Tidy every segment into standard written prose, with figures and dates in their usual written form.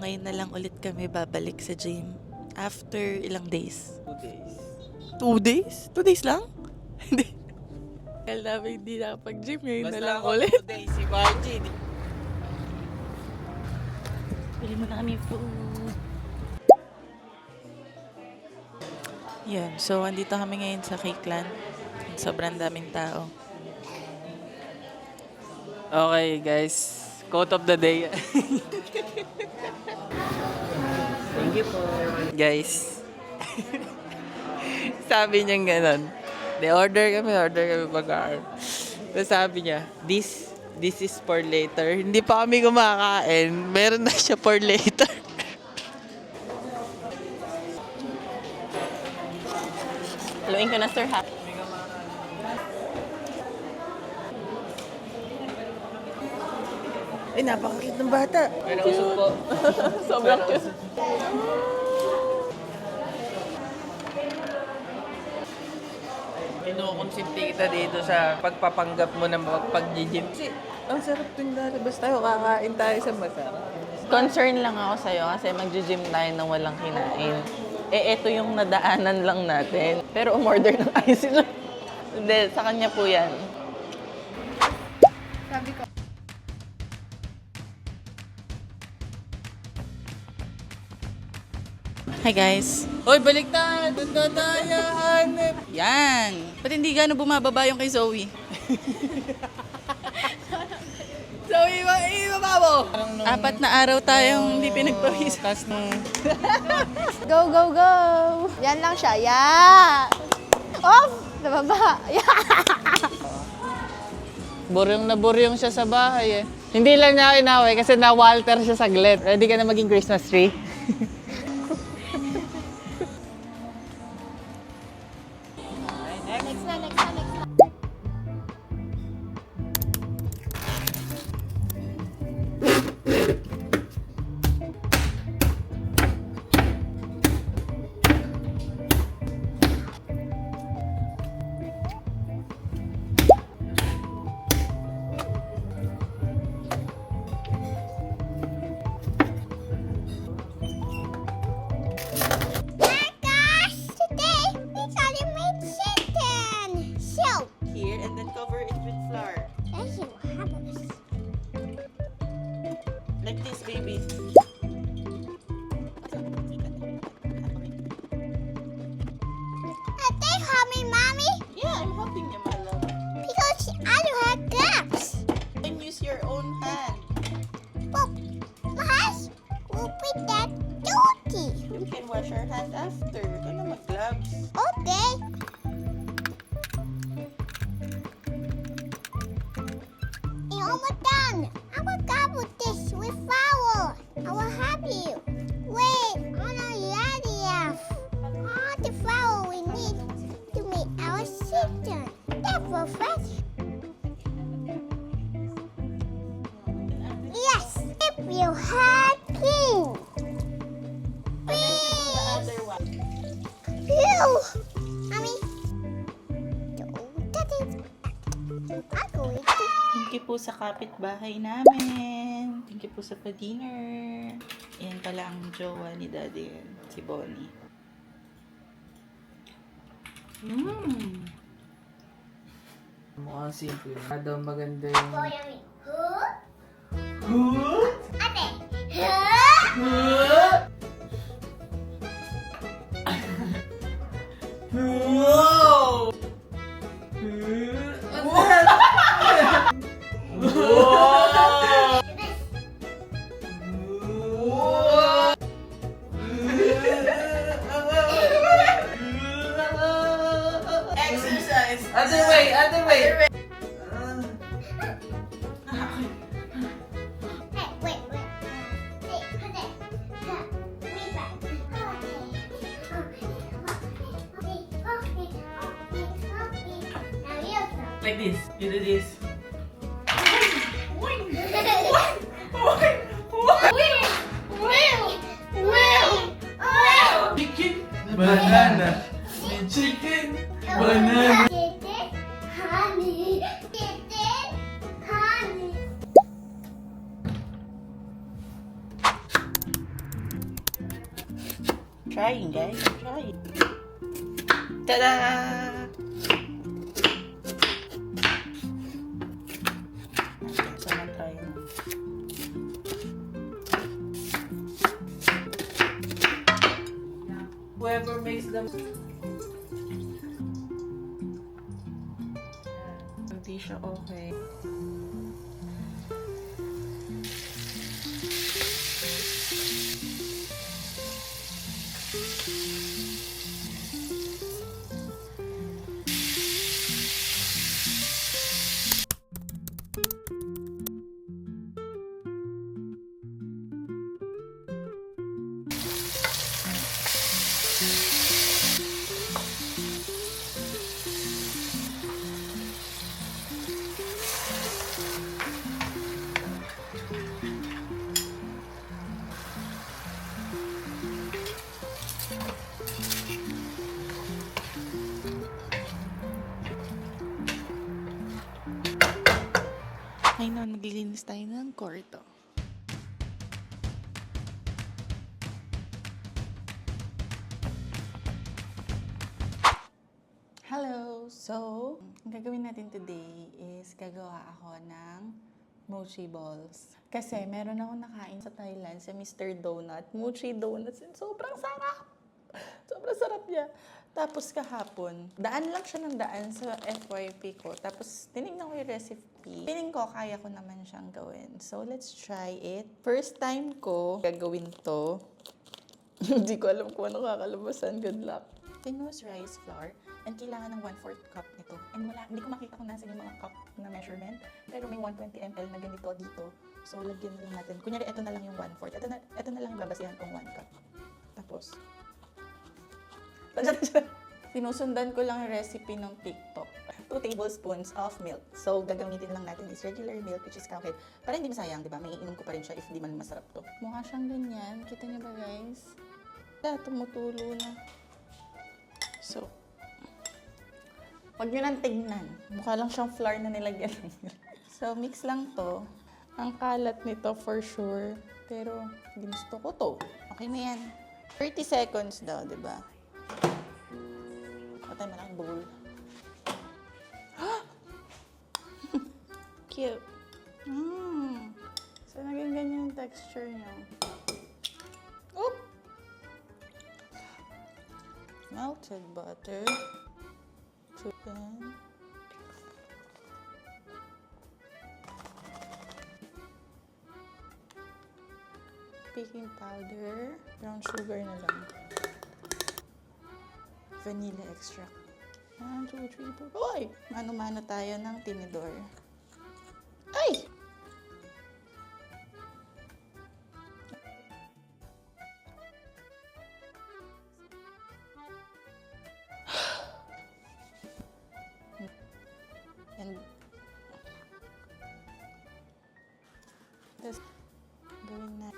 ngayon na lang ulit kami babalik sa gym. After ilang days? 2 days. 2 days? 2 days lang? Hindi. Kaya namin hindi nakapag-gym ngayon na lang ako ulit. 2 days, si Margie. Bili mo na kami food. Yan. So, andito kami ngayon sa Cakeland. Sobrang daming tao. Okay, guys. Quote of the day. Thank you po. Guys. Sabi niya gano'n. Order kami pag-aar. Tapos sabi niya, this is for later. Hindi pa kami kumakain. Meron na siya for later. Haluin ko na, sir, ha? Ay, napakakit ng bata. May nausap po. Sobrang cute. Kinukonsente kita dito sa pagpapanggap mo ng pag-gym. Kasi ang sarap tuwing lalabas tayo, kakain tayo sa masarap. Concern lang ako sa'yo kasi mag-gym tayo nang walang kinain. Eto yung nadaanan lang natin. Pero umorder ng ice lang. Hindi, sa kanya po yan. Sabi ko. Hi, guys. Hoy, balik tayo! Doon na tayo, hanep! Yan. Ba't hindi gano'n bumababa yung kay Zoe? Zoe, ibaba mo! 4 na araw tayong hindi pinagpawis. Tapos nung... Go, go, go! Yan lang siya. Yeah! Off! Nababa. Yeah! buryong siya sa bahay eh. Hindi lang niya inaway kasi na-Walter siya saglit. Ready ka na maging Christmas tree? Next na, next na, next na. Here, and then cover it with flour. Like this, baby. Yeah, I'm helping you, my love. And use your own hand. You can wash your hand after. Ano mag-gloves? Almost done. I will gobble this with flour. I will help you. Wait, I'm not ready yet. All the flour we need to make our chicken. That's perfect. Yes, if you had pink. The other one. Phew. Mommy. That is. I'll go with it. Thank you po sa kapitbahay namin. Thank you po sa pa-dinner. Yan pala ang jowa ni Daddy, si Bonnie. Mukhang simple. Daw maganda yung... Ate. Wow! Exercise! Other way! Hey, wait. Hey, ate. Wait back. Now you come. Like this. You do this. Chicken, banana. Chicken, banana. Honey. Honey. trying, guys. I'm trying. Ta-da! Ito na try mo. Whoever makes them... Hindi siya okay. Ay na, maglilinis tayo ng kwarto. Hello! So, ang gagawin natin today is gagawa ako ng mochi balls. Kasi meron ako nakain sa Thailand sa Mr. Donut. Mochi donuts. And sobrang sarap! Sobrang sarap niya. Tapos kahapon, daan lang siya ng daan sa FYP ko. Tapos tinignan ko yung recipe. Feeling ko kaya ko naman siyang gawin. So let's try it. First time ko gagawin to. Hindi ko alam kung ano kakalabasan. Good luck. Tinose rice flour. And kailangan ng 1/4 cup nito. And wala, hindi ko makita kung nasa yung mga cup na measurement. Pero may 120 ml na ganito dito. So lagyan lang natin. Kunyari, ito na lang yung 1/4. Ito na lang yung babasihan kong 1 cup. Tapos, sinusundan ko lang yung recipe ng TikTok. 2 tablespoons of milk. So, gagamitin lang natin is regular milk, which is cowhead. Para hindi masayang, di ba? May iinom ko pa rin siya if di man masarap to. Mukha siyang ganyan. Kita niyo ba, guys? Tumutulo na. So, wag nyo nang tignan. Mukha lang siyang flour na nilagyan ng milk. So, mix lang to. Ang kalat nito for sure. Pero, gusto ko to. Okay na yan. 30 seconds daw, di ba? Patay malaking bowl. Cute. So, naging ganyan yung texture niya. Oop! Melted butter. Chicken. Baking powder. Brown sugar na lang. Vanilla extract. 1, 2, 3, 4. Hoy! Mano-mano tayo ng tinidor. Ay! And this gawin na.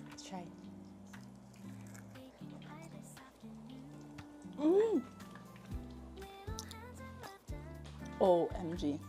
Let's try. OMG. OMG.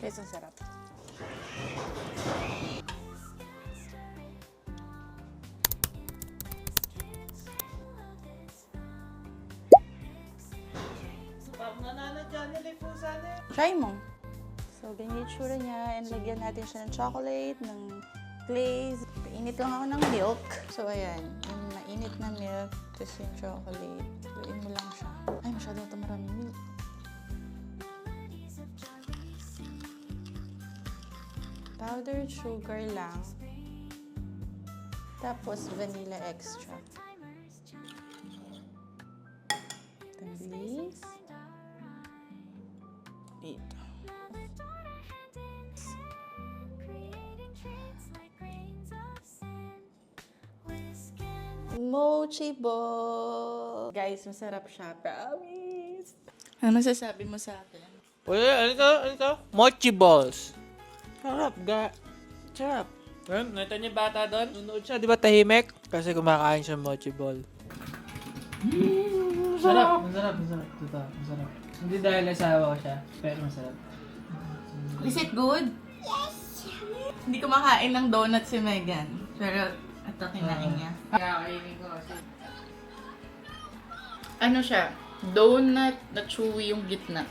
Guys, ang sarap. Try mo. So, ganyan yung tsura niya. And lagyan natin siya ng chocolate, ng glaze. Painit lang ako ng milk. So, ayan. Yung mainit na milk, tapos yung chocolate. Luin mo lang siya. Ay, masyado ito maraming milk. Powdered sugar lang. Tapos, vanilla extract. The glaze. Dito. Mochi ball. Guys, masarap siya. Promise. Ano masasabi mo sa akin? Uy, ano to? Ano to? Mochi balls. Sarap, Sarap. Nakita niyo bata doon? Nunood siya, di ba tahimik? Kasi kumakain siya ng mochi ball. Masarap. Totoo, masarap. Hindi dahil asawa ko siya, pero masarap. Is it good? Yes! Hindi kumakain ng donut si Megan. Pero ito kinain niya. Kakainin ko kasi. Ano siya? Donut na chewy yung gitna.